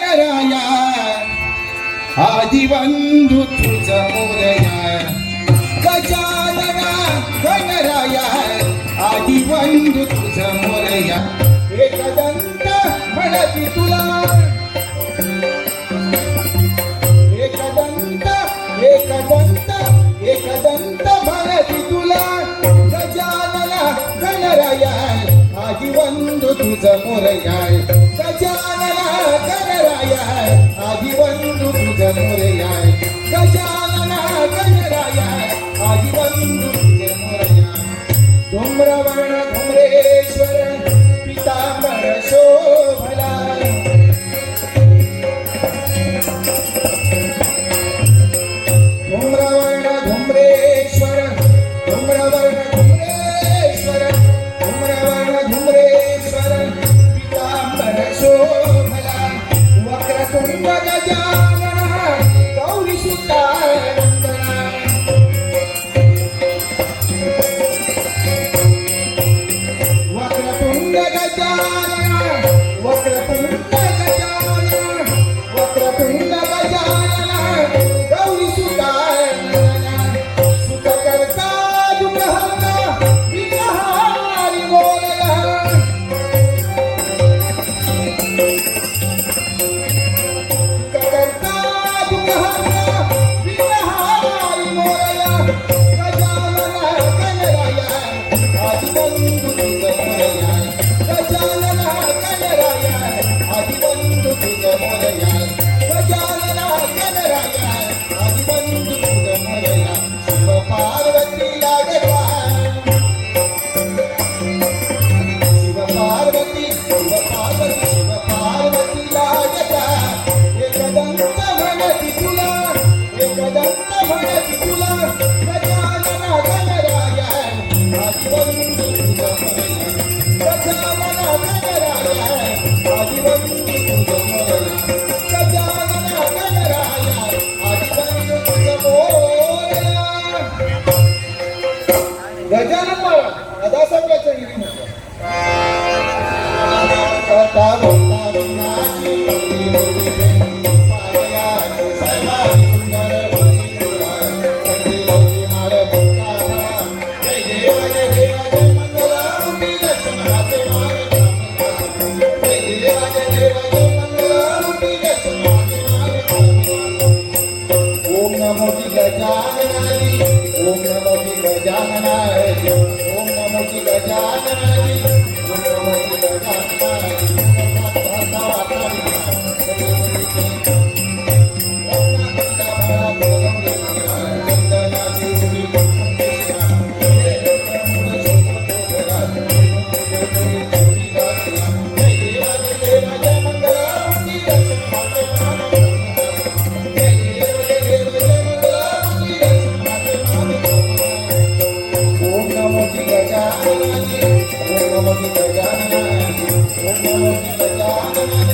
गणराया आदिबंधू तुझा मोरया गजानना गणराया आदिबंधू तुझा मोरया एकदंत म्हणती तुला एकदंत एकदंत एकदंत म्हणती तुला गजानना गणराया आदिबंधू तुझा मोरया गजानना गणराया आदिबंधू तुझा मोरया गजानना गणराया आदिबंधू तुझा मोरया धूम्रवर्ण धूम्रेश्वर पीतांबर शोभला धूम्रवर्ण धूम्रेश्वर धूम्रवर्ण धूम्रेश्वर धूम्रवर्ण धूम्रेश्वर पीतांबर शोभला वक्रतुंड गजानना गौरी सुता वक्रतुंड गजानना वक्रतुंड गजानना वक्रतुंड गजानना गौरी सुता सुख करता दुःखहर्ता विघ्नहारी बोलला सुख करता दुःखहर्ता विघ्नहारी बोलला गजानना गणराया आदिबंधू तुझा मोरया गजानना गणराया आदिबंधू तुझा मोरया गजानना गणराया आदिबंधू तुझा मोरया शिव पार्वती लागला शिव पार्वती शिव पार्वती शिव पार्वती लागला एकदंत म्हणती तुला एकदंत म्हणती तुला गजानना गणराया आदिबंधू तुझा मोरया गजानना गणराया आदिबंधू तुझा मोरया गजानना गणराया आदिबंधू तुझा मोरया गजानन महाराज सदासंगाच्या गिरीमध्ये करता बोलता विनाशी भक्ती होती पाया सर्वांनी सुंदर भक्ती तुला भक्ती होती मार भक्ता जय देव जय देव जय मंगलारूपी दर्शनाचे मारे जय देव जय देव जय मंगलारूपी दर्शनाचे मारे ओम नमो गजाननाय ओम नमो गजाननाय ओम नमो गजाननाय ओम नमो गजाननाय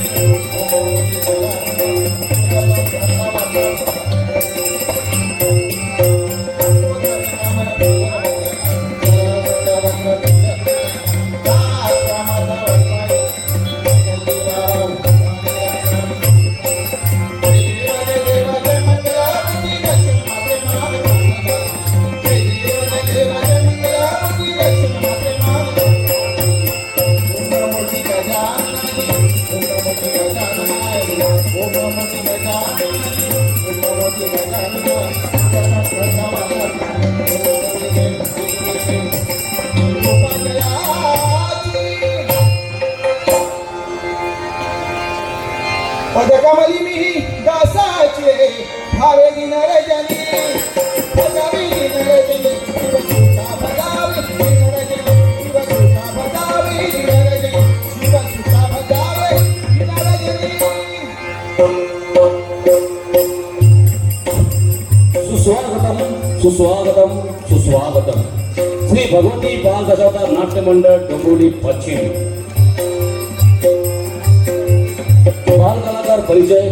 पदकमली मिही दासाचे भावे नरजनी भजावी नरजनी शिवसुता भजावी नरजनी शिवसुता भजावी नरजनी शिवसुता भजावी नरजनी सुस्वागतम सुस्वागतम सुस्वागतम श्री भगवती बाल दशावतार नाट्य मंडळ डोंबिवली पश्चिम बाल कलाकार परिचय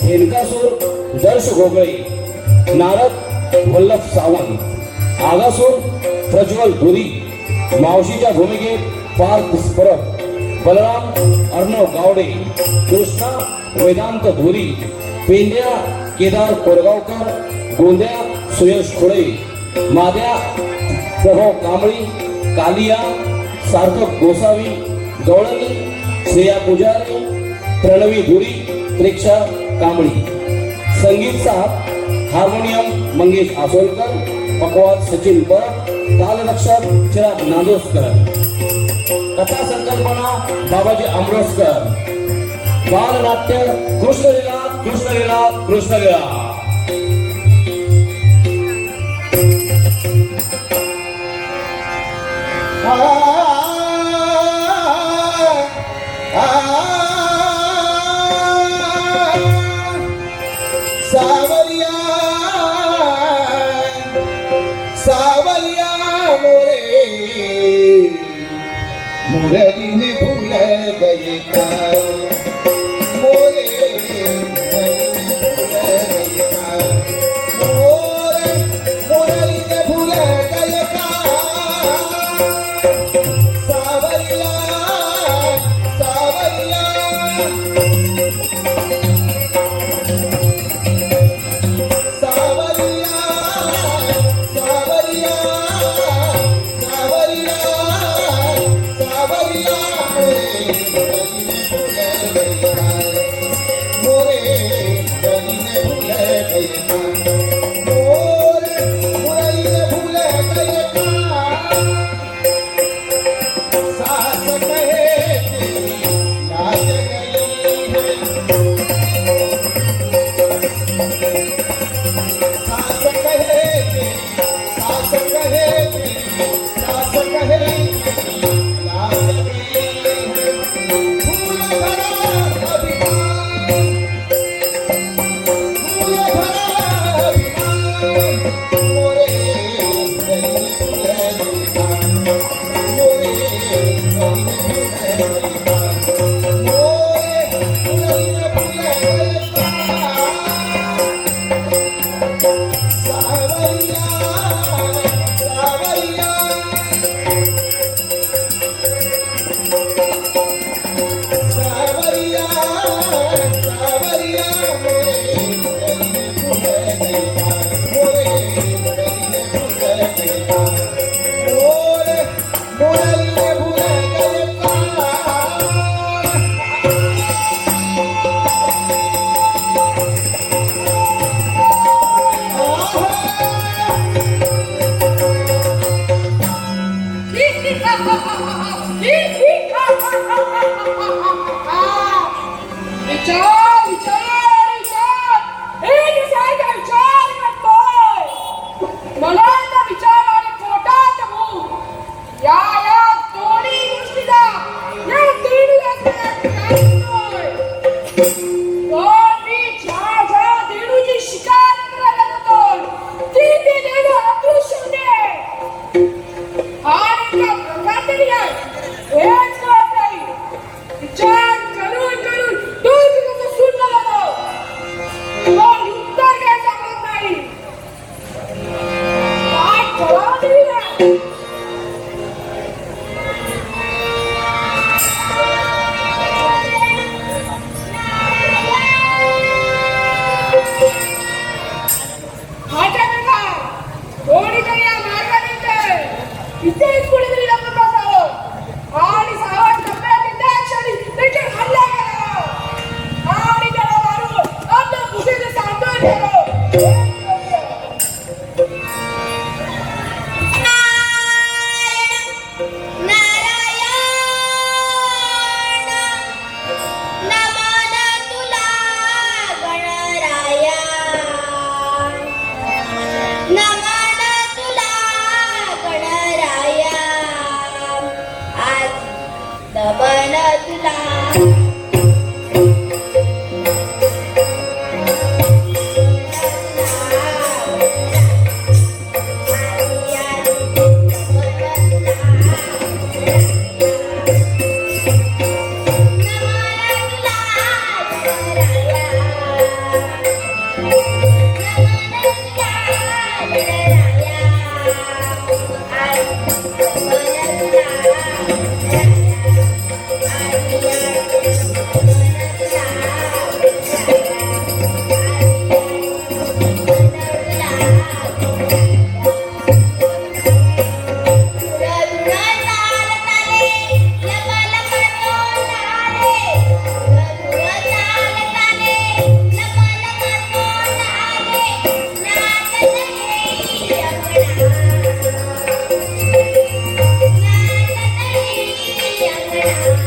हेनकासूर दर्श गोगळे नारद वल्लभ सावंत आगासूर प्रज्वल धुरी मावशीच्या भूमिकेत पार्थ परब बलराम अर्णव गावडे, कृष्णा वेदांत धुरी, पेंड्या केदार कोरगावकर, गोंद्या सुयश खुळे, माद्या प्रभाव कांबळी, कालिया सार्थक गोसावी, गवळणी श्रेया पुजारी, प्रणवी धुरी, प्रेक्षा कांबळी. संगीत साथ हार्मोनियम मंगेश आसोलकर, पकवाद सचिन परब, तालरक्षक चिराग नांदोसकर. कथा संकल्पना बाबाजी आमरोसकर. बालनाट्य कृष्णलीला कृष्णलीला कृष्णलीला. सावरिया सावरिया मोरे मुरली ने भूल गए का मोरे मुरली ने भूल गए का सावरिया सावरिया हे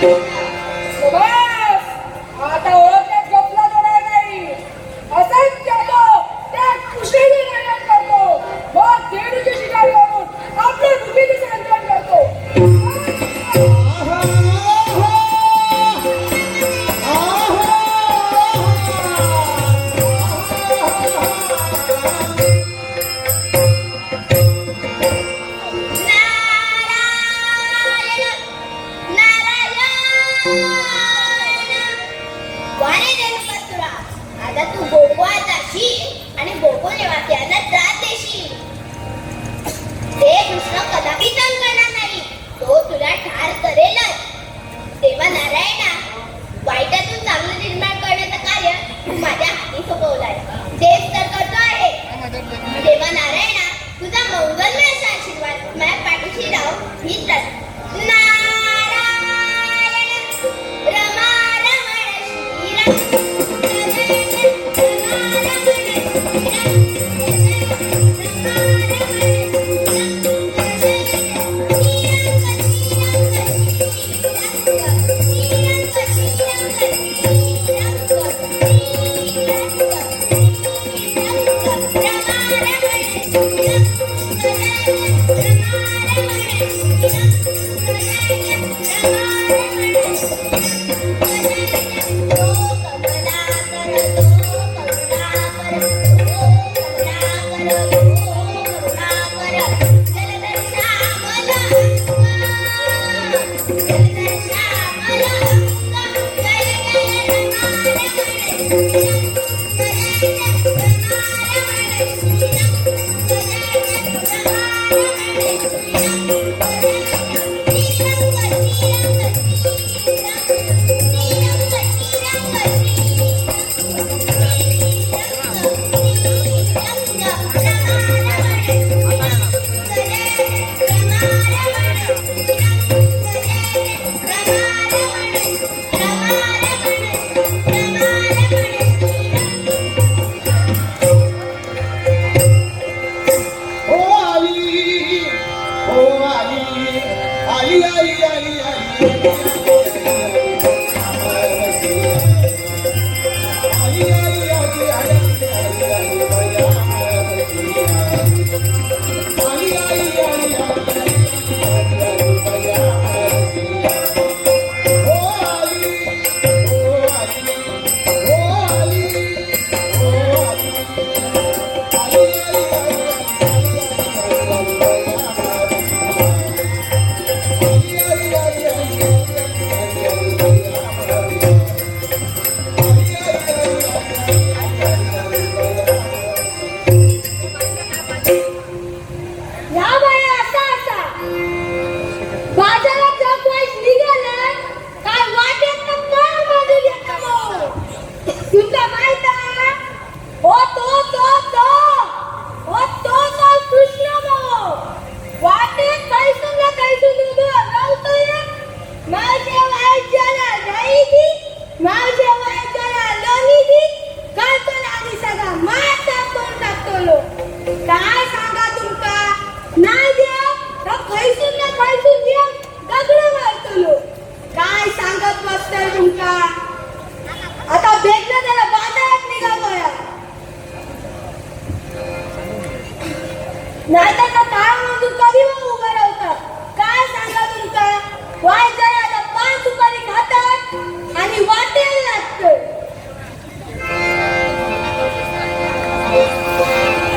बस आता ओळखण्यात गपला थोडा नाही असंच करतो त्या कुशेने नाटक करतो मग देणूची शिकार करून आपल्या भूमीचे संरक्षण करतो वारे रेणुकासुरा, आता तू गोकुळात जाशील आणि गोकुळ निवासियांना त्रास देशील. ते कृष्ण कदापि सहन करणार नाही, तो तुला ठार करेलच. तेव्हा नारायणा, वाईटातून चांगलं निर्माण करण्याचं कार्य तू माझ्या हाती सोपवलाय, तेच तर करतो आहे. तेव्हा नारायणा, तुझा मंगलमय असा आशीर्वाद माझ्या पाठीशी राहो हीच नारायण रमा रमण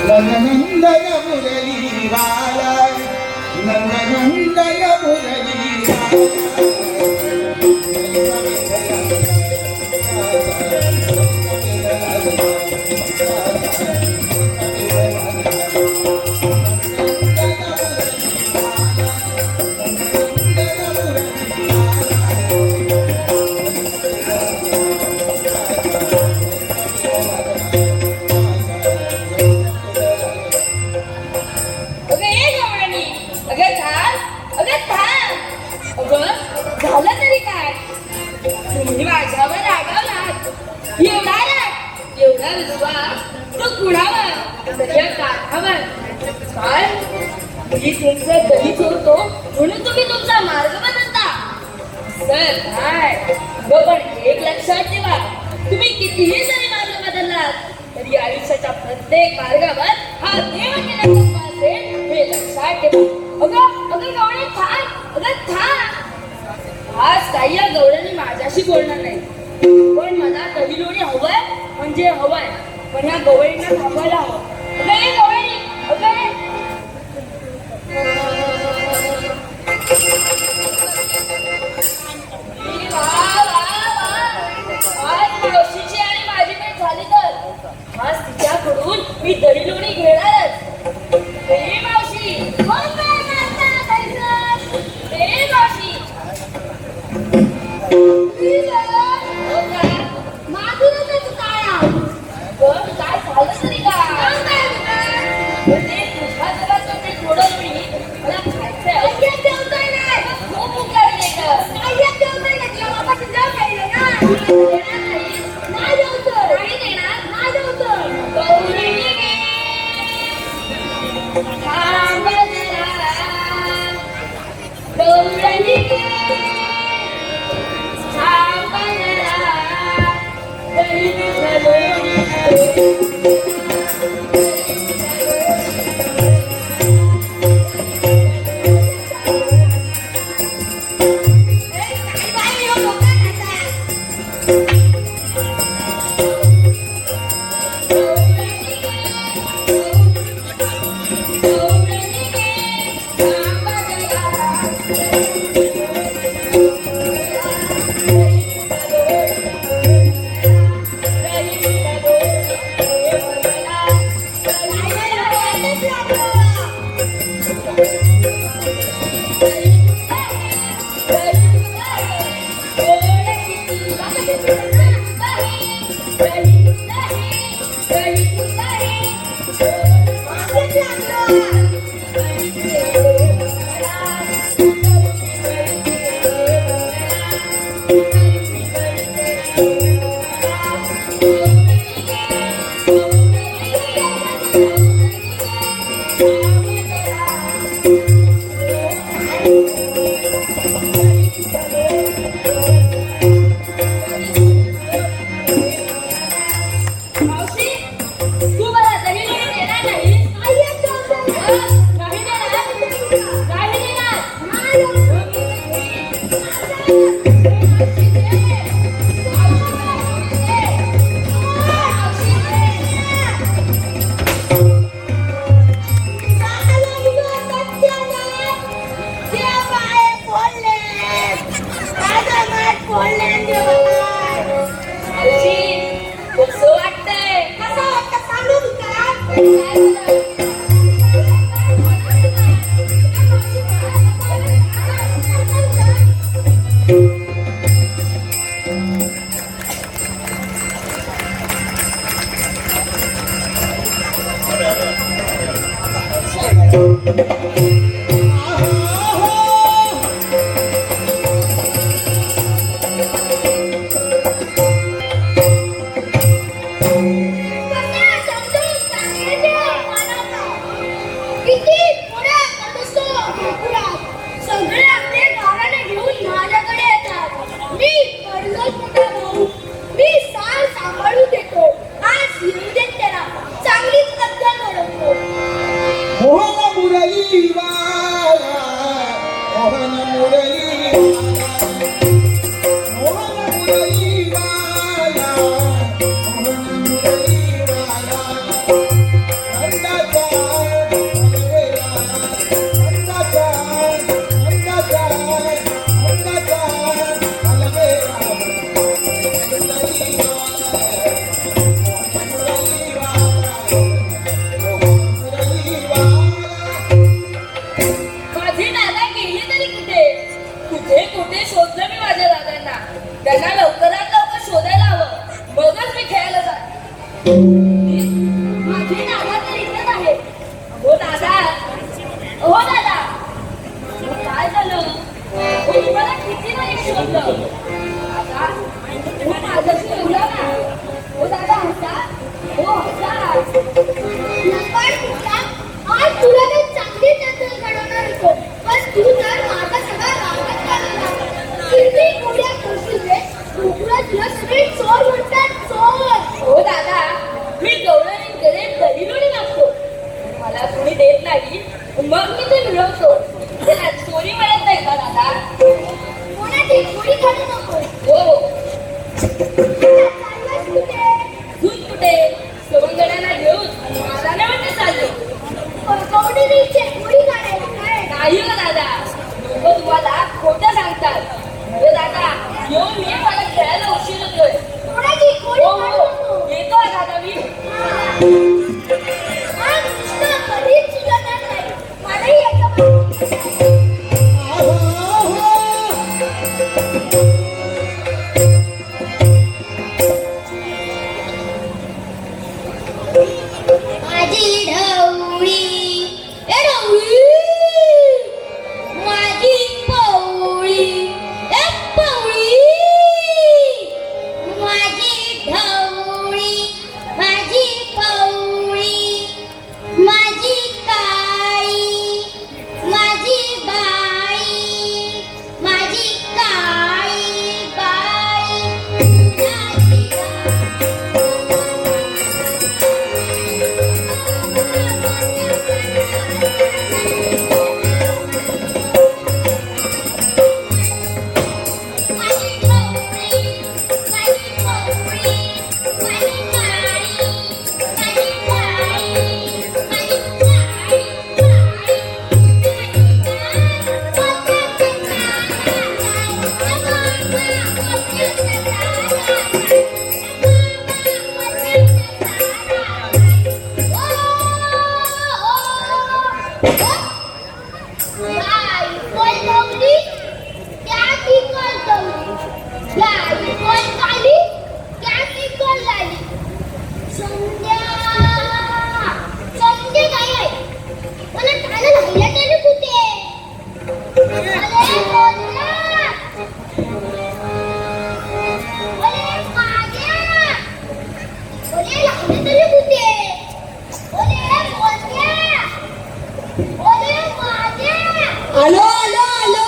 नंदनंदन मुरली बाला नंदनंदन मुरली झालं तरी काय तुम्ही माझ्यावर रागावलात एवढा विश्वास तो कुणावर या काठावर काय मी तुमचे दही चोरतो म्हणून तुम्ही तुमचा मार्ग बदलता सर काय पण एक लक्षात ठेवा, तुम्ही कितीही जरी मार्ग बदललात तरी आयुष्याच्या प्रत्येक मार्गावर हा देव केलेला असेल हे लक्षात ठेवा. अगं गवळी थांब, अगं थांब. आज काही या गवळ्यांनी माझ्याशी बोलणार नाही, पण मला दहीलोणी हवंय म्हणजे हवंय, पण ह्या गवळींना थांबायला हवं. अगं हे गवळी, अगं आज मावशीची आणि माझी भेट झाली तर आज तिच्याकडून मी दहीलोणी घेणारच. हे मावशी, कोण काय करता जायचं? हे मावशी, पण काय झालं तरी का? म्हणजे तुझ्या जगाचं ते थोडं मी मला खायचंय. खूप भूक लागली मावशी, तू मला दहीलोणी देणार नाहीस? नाही देणार? नाही देणार? मावशी, कसं वाटतंय? सगळे आपले गावाने घेऊन माझ्याकडे येतात. मी पडलोच मोठा भाऊ, मी साल सांभाळून देतो. आज येऊ देत त्याला, चांगलीच कद्दल घडवतो. मोहन मुरली वाला, मोहन मुरली वाला, मोहन मुरली वाला, मोहन मुरली वाला. अंदाचा हलवेला, अंदाचा अंदाचा अंदाचा हलवेला. मुरली वाला, मुरली वाला, मुरली वाला. माझी दादा गेली तरी कुठे? कुठे कुठे शोधलं मी माझ्या दादांना. त्यांना लवकरात लवकर शोधायला हवं, मगच मी खेळायला जात. माझे दादा तर इथेच आहे. हो दादा, हो दादा, काय झालं? हो, तुम्हाला किती नाही शोधलं. दादा, हो माझ्याशी बोला ना. हो दादा, हसा. हो हसा. लंबाड कुठला? आज तुला मी चांगली कद्दल घडवणार होतो, पण तू तर माझा सगळा रावणाच घालवला. किती नाही मग मी ते मिळवतो. त्याला चोरी मिळत नाही का दादा? कोणाची चोरी करू नको. हो. चाललास कुठे? दूध कुठे? सवंगड्याला घेऊन मला नाही म्हणते चाललो. कवडीची चोरी काढायला काय? नाही हो दादा, लोक तुम्हाला खोटं सांगतात. हो दादा, येऊन मी मला खेळायला उशीर होतोय. कोणाची चोरी हो करू हो, नको. येतो दादा मी. हा कृष्ण कधीच सुधारणार नाही. मलाही याचं माझी ढवळी ए ढवळी माझी पवळी ए पवळी माझी ढवळी माझी पवळी माझी काळी माझी बाई माझी काळी बाई माझी आलो आलो आलो.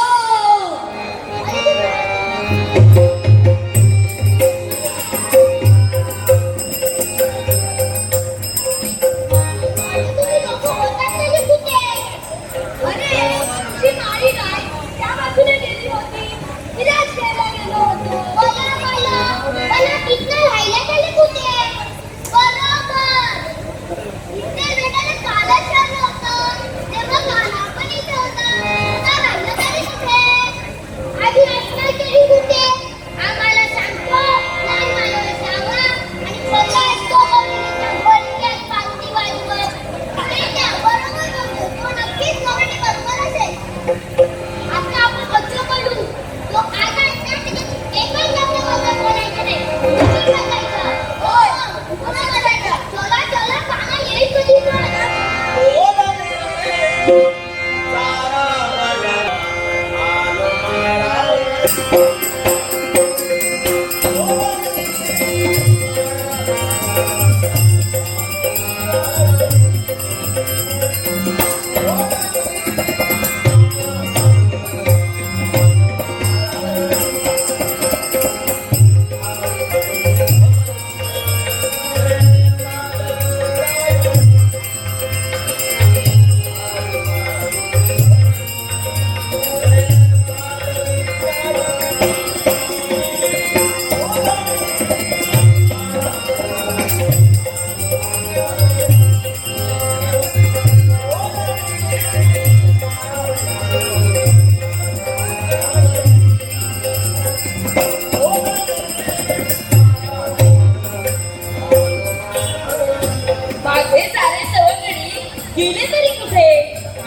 माझे सारे सवंगडी गेले तरी कुठे?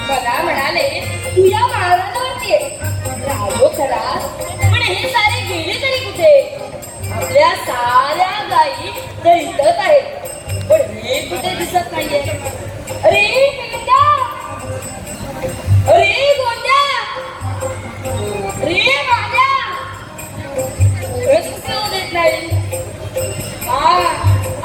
मला म्हणाले तू या महाराजावरती राहिलो खरा, पण हे सारे गेले तरी कुठे? आपल्या साऱ्या गायी तर इथंच आहेत, पण हे कुठे दिसत नाहीये. अरे गोंड्या, अरे गोंड्या, अरे माझ्या देत नाही.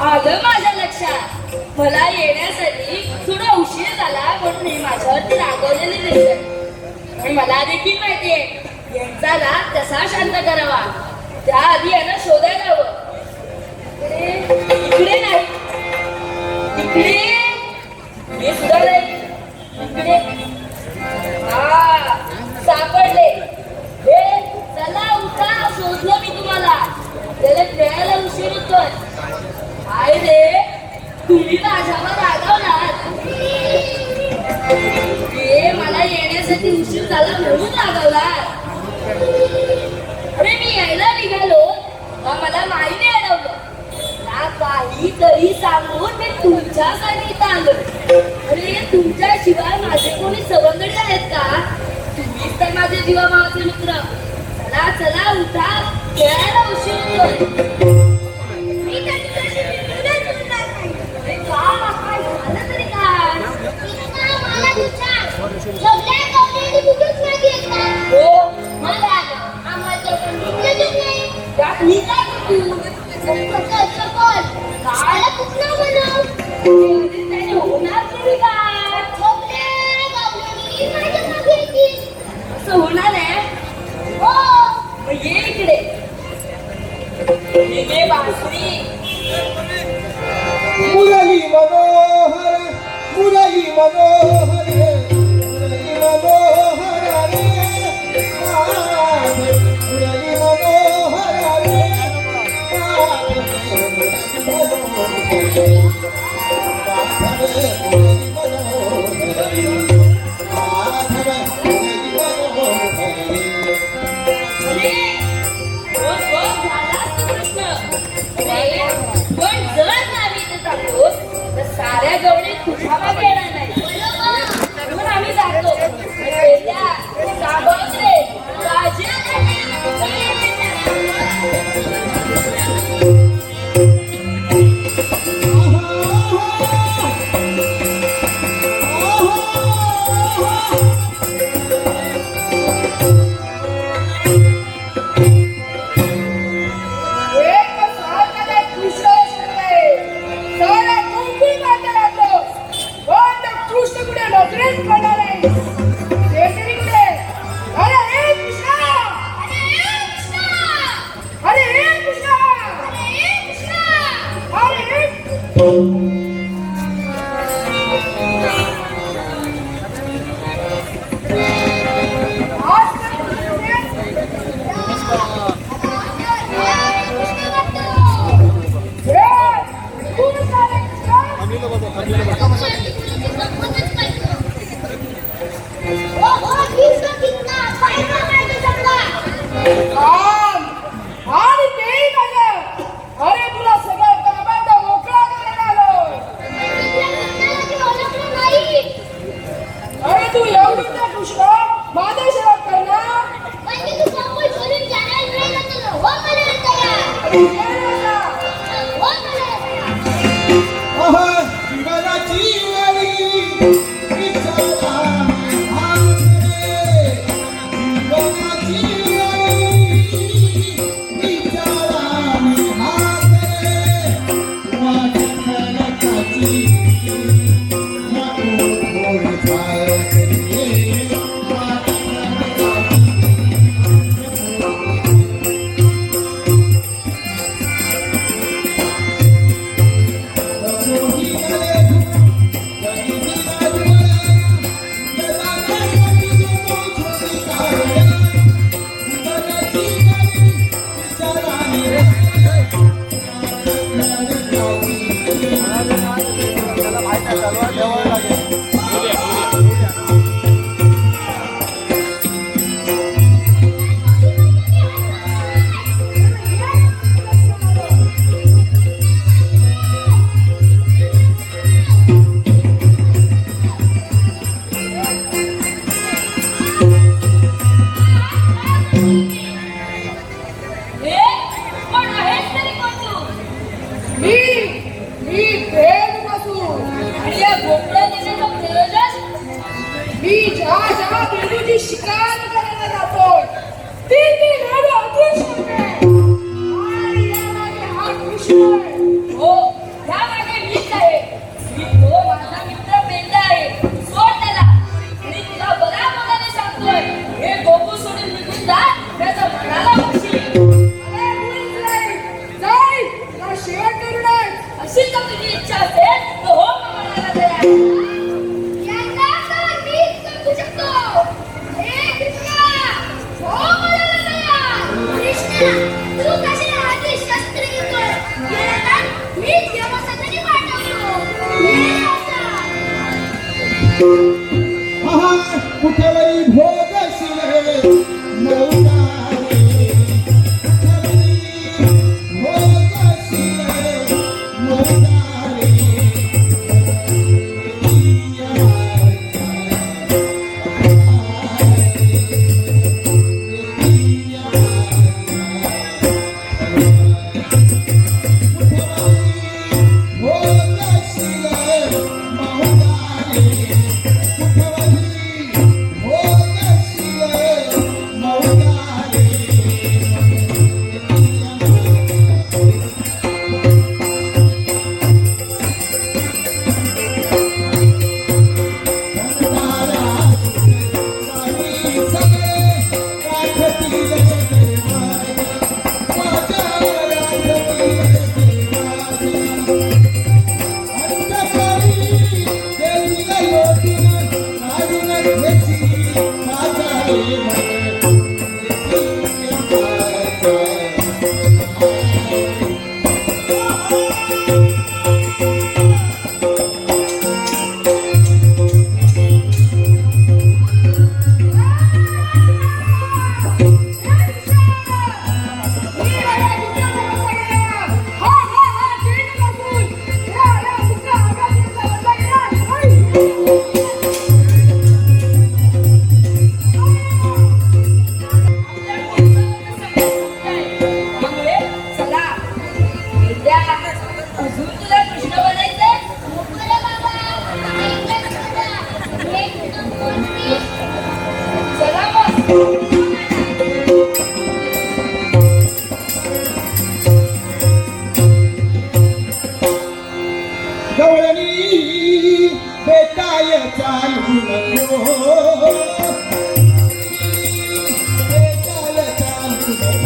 आलं माझ्या लक्षात. मला येण्यासाठी थोडा उशीर झाला म्हणून मी माझ्यावरती रागवलेले दिसत. पण मला देखील माहितीये यांचा राग कसा शांत करावा. त्याआधी यांना शोधायला हवं. इकडे नाही, इकडे हे सुद्धा नाही, इकडे हा सापडले. हे चला उठा, शोधलं मी तुम्हाला. त्याला खेळायला उशीर होतोय. काय रे, तुम्ही माझ्यावर रागावलात. हे मला येण्यासाठी उशीर झाला म्हणून रागावलात. अरे मी यायला निघालो का मला माईने अडवलं. ना काहीतरी सांगून मी तुमच्यासाठी इथं आलो. अरे तुमच्याशिवाय माझे कोणी सवंगडी आहेत का? तुम्हीच तर माझे जीवा भावाचे मित्र. चला चला उठा, खेळायला उशीर होतोय. मी तर तुझ्याशी बिलकुलच बोलणार नाही. अरे काय झालं तरी काय? कृष्णा, मला तू सांग, सगळ्या गवळ्यांनी कुठेच नाही गेलं का? हो मला आम्हाला तर कोणी दिसलंच नाही. त्यात मी काय करू? कसं बोल. मला कृष्णा बनव. त्याने होणार तरी काय? सगळ्या गवळ्यांनी माझ्या मागे येतील. असं होणार आहे. हो. मग ये इकडे. हे घे बासरी. मुरली मनोहर, मुरली मनोहर, मुरली मनोहर रे माधव, मुरली मनोहर रे माधव, मुरली मनोहर रे माधव, मुरली मनोहर रे माधव, मुरली मनोहर रे. अरे, बघ, बघ, झालाच तो प्रश्न. अरे, पण जर आम्ही इथे जातो तर साऱ्या गवळी तुझ्या मागे येणार नाही. म्हणून आम्ही जातो. पहिल्या सांभाळून रे, काळजी शिकार करायला जातो. ती गाडी अतिशय आणि यामागे हा कृष्ण आहे. हो, यामागे मीच आहे. मी तो माझा मित्र पेंदा आहे. सोड त्याला. मी तुला बऱ्या मनाने सांगतोय, हे गोकू सोडून निघून जा, त्याचा मनाला बक्षी. अरे मुळीच नाही. जाई, तुला शेवट करू नये. अशी जर तुझी इच्छा असेल तर हो, मनाला तयार. यांना आहा कुठवरी भोग शिरे मौदारे कुठवरी भोग शिरे मौदारे अजून तुला कृष्ण बनायचंय? बरं बाबा, ऐकलं तुझं. हे तुझं कोणती? चला मग. गवळणी बेटाय चालू नको बेटाय चालू नको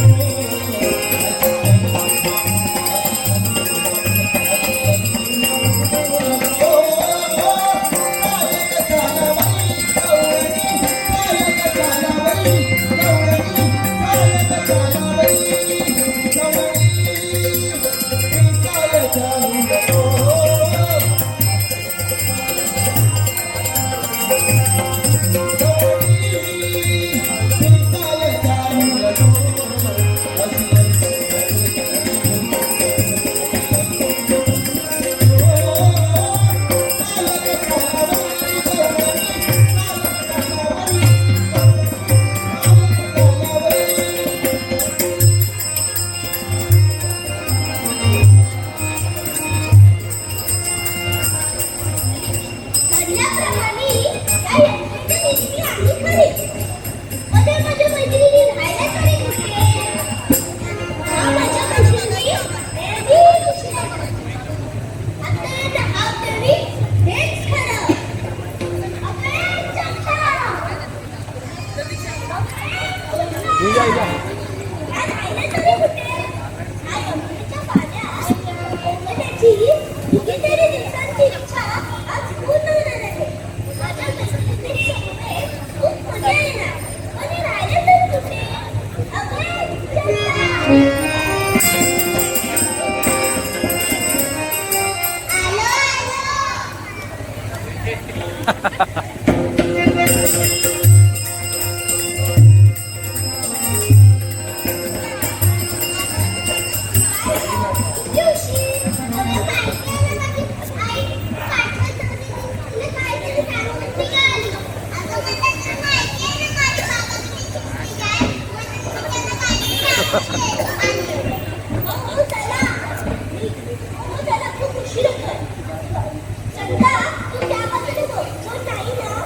चला, तू त्या बाजूने बघ. तो नाही ना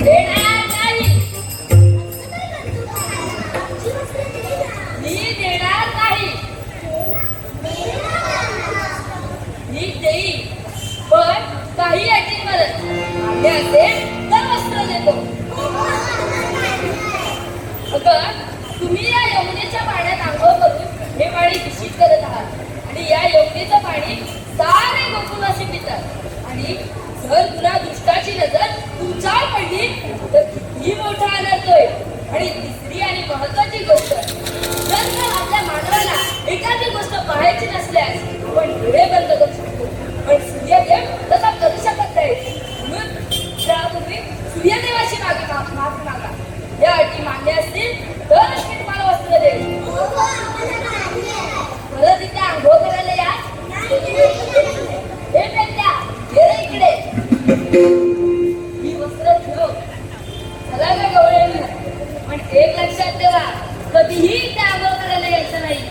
देणार नाही. मी देणार नाही. मी देईन, पण काही अटींवरच. मागे असेल तर वस्त्र देतो. अगं, तुम्ही या यमुनेच्या पाण्यात आंघोळ करून हे पाणी दूषित करत आहात आणि या यमुनेचं पाणी सारे गोकुळवासी पितात. आणि जर तुला दुष्टाची नजर तुमच्यावर पडली तर किती मोठा अनर्थ होईल. आणि तिसरी आणि महत्वाची गोष्ट, जर का आपल्या मानवाला एखादी गोष्ट पाहायची नसल्यास आपण डोळे बंद करू शकतो, पण सूर्यदेव तसा करू शकत नाही. म्हणून त्यापूर्वी सूर्यदेवाची माफी मागा. या अटी मान्य असतील तरच मी तुम्हाला वस्त्र देईन. परत इथे आंघोळ करायला या. हे पेट्या, ये रे इकडे. ही वस्त्र ठेव. चला का गवळे, पण एक लक्षात ठेवा, कधीही इथे आंघोळ करायला यायचं नाही.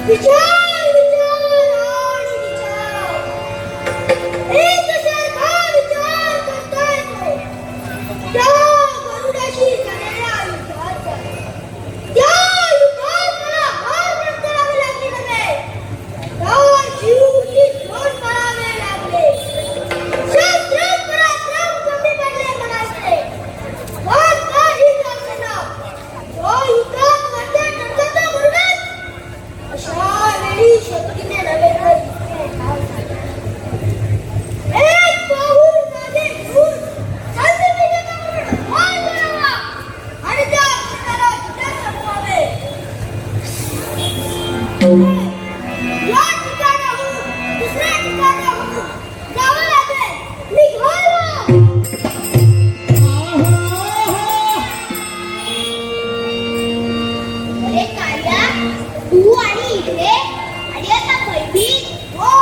विचार विचार आणि विचार, एकसारखा विचार करतोय तो. त्या गरुडाशी झालेल्या युद्धाचा, त्या युद्धात मला हार पत्करावी लागली नव्हे, त्या जीवाची झोड मारावे लागले. शस्त्रात पराक्रम कमी पडले म्हणायचे, पण काही असेना. त्या युद्धात मरते टणकता गरुडात अशा वेळी शक्तीने नव्हे तर एक पाऊल मागे घेऊन शांततेने मान करावा आणि त्या क्षणाला जिथे संपवावे. या ठिकाणाहून दुसऱ्या ठिकाणाहून जावं लागेल. निघालो. अरे काल्या, तू आणि इकडे आणि आता भयभीत. हो,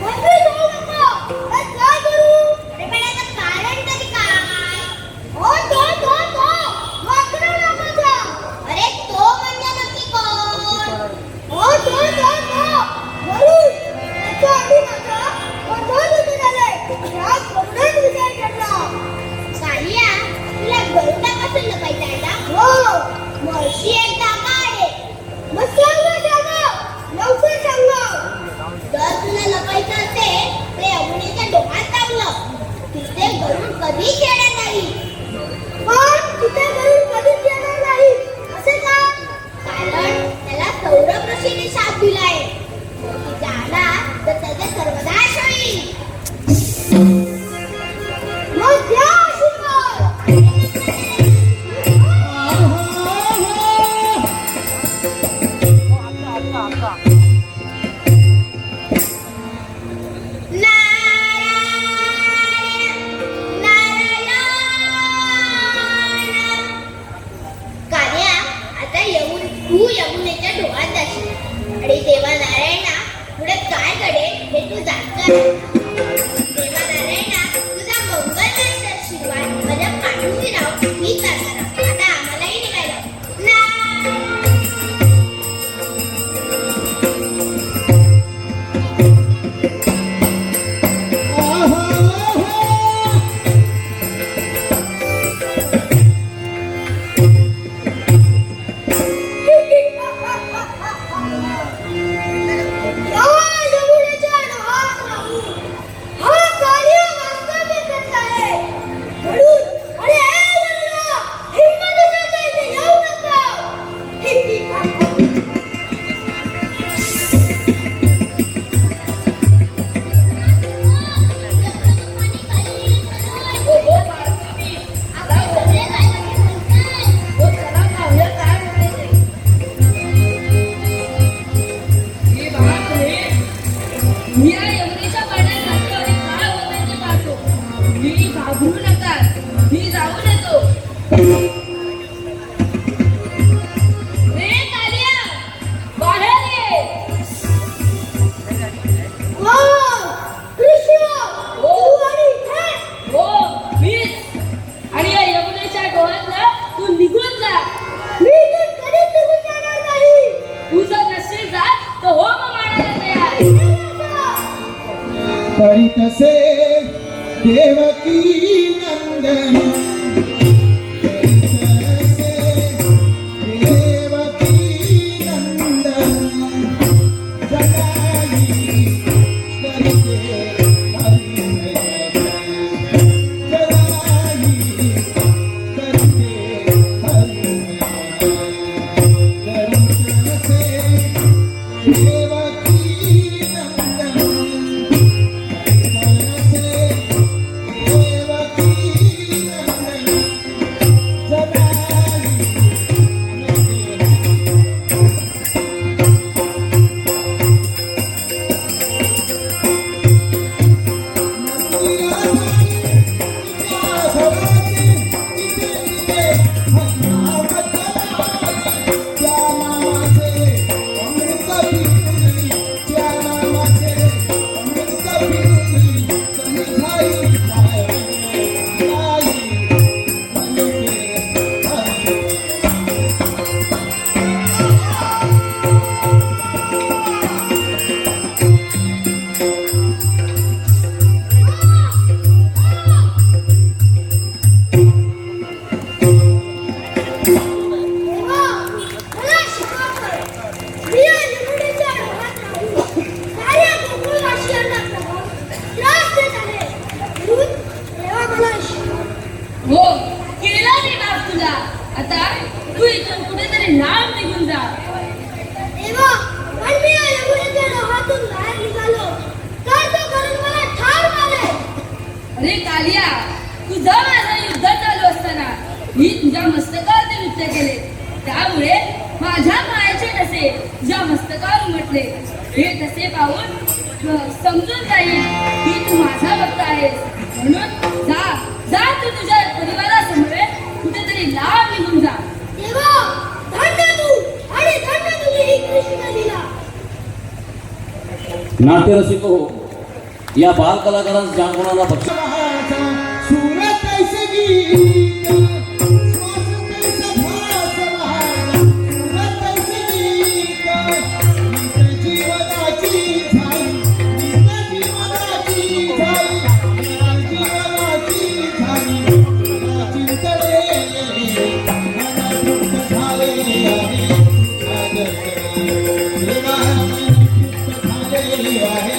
भयभीत होऊ नको. तर काय करू? अरे पण याचं कारण तरी काय? हो, तो मात्र नाकाचा. अरे तो म्हणजे नक्की कोण? हो, तो वरुण. त्याच्या आधी माझा कठोर युद्ध झालंय. त्यात गरुडाच विजय ठरला. काल्या, तुला गरुडापासून लपायचं आहे ना? हो, म्हशी एक जागा आहे. मग सांग जागा, लवकर सांग. जर तुला लपायचं असेल तर यमुनेच्या डोहात टाकलं. तिथे गरुड कधीच येणार नाही. पण तिथे गरुड कधीच येणार नाही असे का? कारण त्याला सौरभ ऋषीने शाप दिलाय. जर तिथे आला तर त्याचे सर्वनाश होईल. मग द्या आशीर्वाद. तू यमुनेच्या डोहात जाशील आणि देवा नारायणा पुढे काय घडेल हे तू जाणतं. देवा नारायणा तुझा मंगलमय आशीर्वाद माझ्या पाठीशी राहू ही करणार. आता आम्हालाही निघायला. तसे देवकी नंदन तसे देवकी नंदन जगाई करते हरिनंदन जगाई करते हरिनंदन तसे देवकी नंदन तसे देवकी नंदन जगाई देवा, मला शिकवा कर. मी या निवडीच्या डोहात राहून साऱ्या गोकुळवासियांना त्रास देत आहे. म्हणून देवा मला शिकवा. हो केला मी माफ तुला. आता तू इथून कुठेतरी लांब निघून जा. देवा, पण मी या निवडीच्या डोहातून बाहेर निघालो तर तो करून मला ठार मारेल. अरे कालिया, तुझं माझं युद्ध चालू असताना मी तुझ्या मस्तकावर ते नृत्य केले. त्यामुळे माझ्या मायाचे ठसे तुझ्या मस्तकावर उमटले. हे ठसे पाहून समजून जाईल की तू माझा भक्त आहेस. म्हणून जा जा, तू तुझ्या परिवारासमोर कुठेतरी लांब निघून जा. देवा, धन्य तू आणि धन्य तुझी ही कृष्ण लीला. नाट्यरसिक हो, या बाल कलाकारांस ज्या कोणाला बक्षीस सूरत ऐसे गीत श्वास कैसा भास वाहला सूरत ऐसे गीत गीत जीवनाची झाली गीत जीवनाची झाली जीवनाची झाली मला चिंतले मला दुःख झाले आहे देवा मला दुःख झाले आहे